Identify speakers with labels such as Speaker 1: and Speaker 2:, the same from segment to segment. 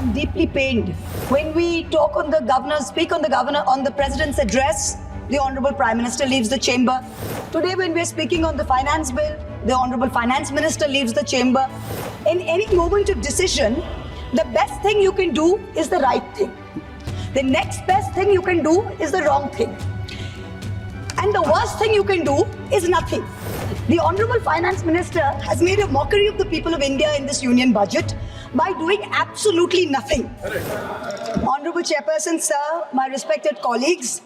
Speaker 1: I'm deeply pained. When we talk on the governor's, speak on the president's address, the Honorable Prime Minister leaves the chamber. Today, when we're speaking on the finance bill, the Honorable Finance Minister leaves the chamber. In any moment of decision, the best thing you can do is the right thing. The next best thing you can do is the wrong thing. And the worst thing you can do is nothing. The Honorable Finance Minister has made a mockery of the people of India in this union budget by doing absolutely nothing. Honorable Chairperson, sir, my respected colleagues,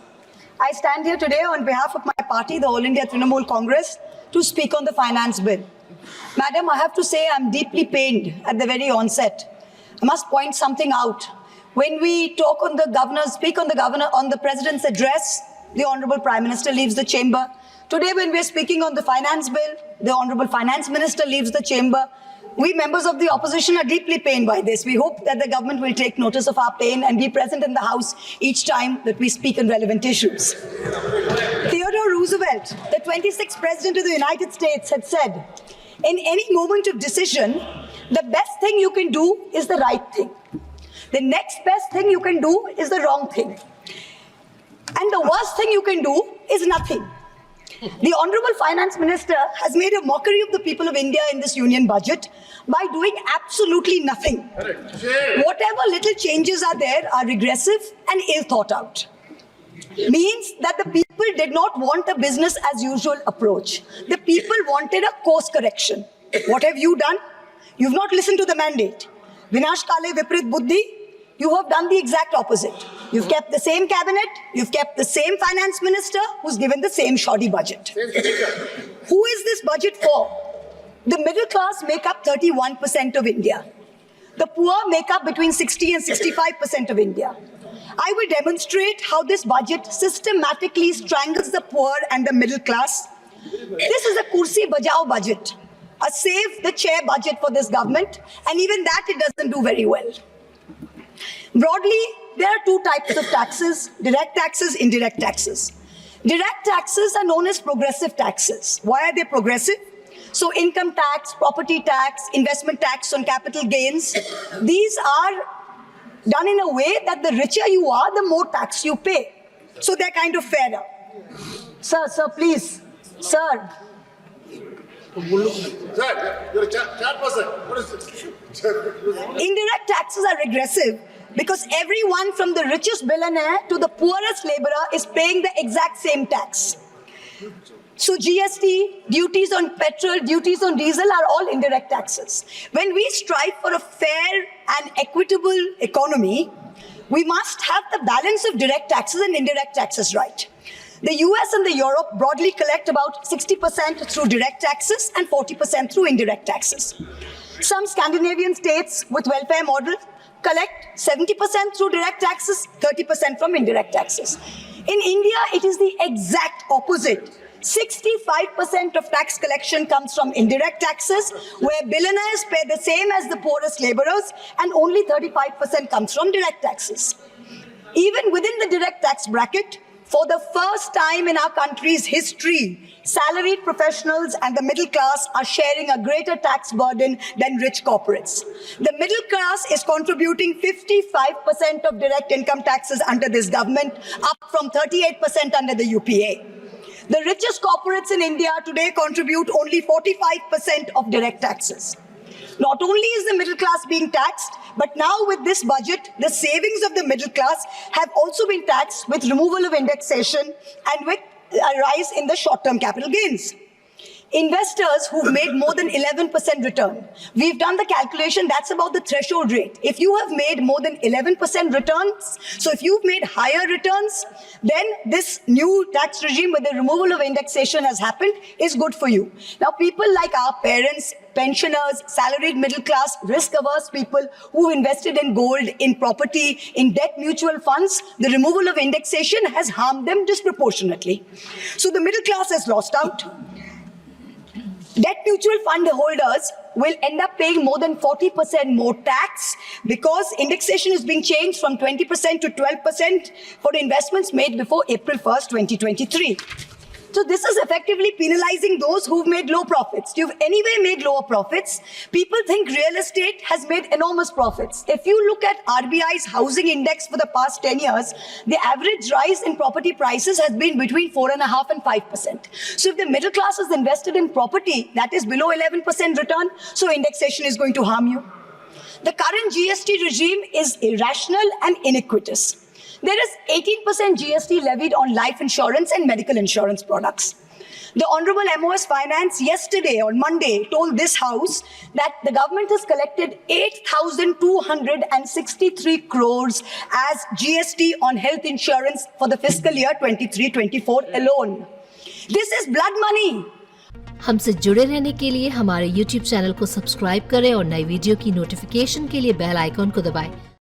Speaker 1: I stand here today on behalf of my party, the All India Trinamool Congress, to speak on the finance bill. Madam, I have to say I'm deeply pained at the very onset. I must point something out. When we talk on the governor's, speak on the president's address, the Honorable Prime Minister leaves the chamber. Today, when we're speaking on the finance bill, the Honorable Finance Minister leaves the chamber. We members of the opposition are deeply pained by this. We hope that the government will take notice of our pain and be present in the House each time that we speak on relevant issues. Theodore Roosevelt, the 26th President of the United States, had said, in any moment of decision, the best thing you can do is the right thing. The next best thing you can do is the wrong thing. And the worst thing you can do is nothing. The Honorable Finance Minister has made a mockery of the people of India in this union budget by doing absolutely nothing. Whatever little changes are there are regressive and ill thought out. Means that the people did not want a business as usual approach. The people wanted a course correction. What have you done? You've not listened to the mandate. Vinash Kale Viprit Buddhi, you have done the exact opposite. You've kept the same cabinet, you've kept the same finance minister who's given the same shoddy budget. Who is this budget for? The middle class make up 31% of India. The poor make up between 60 and 65% of India. I will demonstrate how this budget systematically strangles the poor and the middle class. This is a kursi bajao budget, a save the chair budget for this government, and even that it doesn't do very well. Broadly, there are two types of taxes: direct taxes, indirect taxes. Direct taxes are known as progressive taxes. Why are they progressive? So income tax, property tax, investment tax on capital gains, these are done in a way that the richer you are, the more tax you pay. So they're kind of fairer. Sir, please. Sir.
Speaker 2: Sir, you're a chat person. What is it?
Speaker 1: Indirect taxes are regressive because everyone from the richest billionaire to the poorest laborer is paying the exact same tax. So GST, duties on petrol, duties on diesel are all indirect taxes. When we strive for a fair and equitable economy, we must have the balance of direct taxes and indirect taxes right. The US and the Europe broadly collect about 60% through direct taxes and 40% through indirect taxes. Some Scandinavian states with welfare models collect 70% through direct taxes, 30% from indirect taxes. In India, it is the exact opposite. 65% of tax collection comes from indirect taxes, where billionaires pay the same as the poorest laborers, and only 35% comes from direct taxes. Even within the direct tax bracket, for the first time in our country's history, salaried professionals and the middle class are sharing a greater tax burden than rich corporates. The middle class is contributing 55% of direct income taxes under this government, up from 38% under the UPA. The richest corporates in India today contribute only 45% of direct taxes. Not only is the middle class being taxed, but now with this budget, the savings of the middle class have also been taxed with removal of indexation and with a rise in the short-term capital gains. Investors who've made more than 11% return, we've done the calculation, that's about the threshold rate. If you have made more than 11% returns, so if you've made higher returns, then this new tax regime with the removal of indexation has happened is good for you. Now, people like our parents, pensioners, salaried middle class, risk-averse people who invested in gold, in property, in debt mutual funds, the removal of indexation has harmed them disproportionately. So the middle class has lost out. Debt mutual fund holders will end up paying more than 40% more tax because indexation is being changed from 20% to 12% for investments made before April 1st, 2023. So this is effectively penalizing those who've made low profits. You've anyway made lower profits. People think real estate has made enormous profits. If you look at RBI's housing index for the past 10 years, the average rise in property prices has been between 4.5% and 5%. So if the middle class is invested in property, that is below 11% return, so indexation is going to harm you. The current GST regime is irrational and iniquitous. There is 18% GST levied on life insurance and medical insurance products. The Honorable MOS Finance yesterday on Monday told this House that the government has collected 8,263 crores as GST on health insurance for the fiscal year 23-24 alone. This is blood money.
Speaker 3: हमसे जुड़े रहने के लिए हमारे YouTube channel को subscribe करें और नई वीडियो की नोटिफिकेशन के लिए बेल आइकॉन को दबाएं।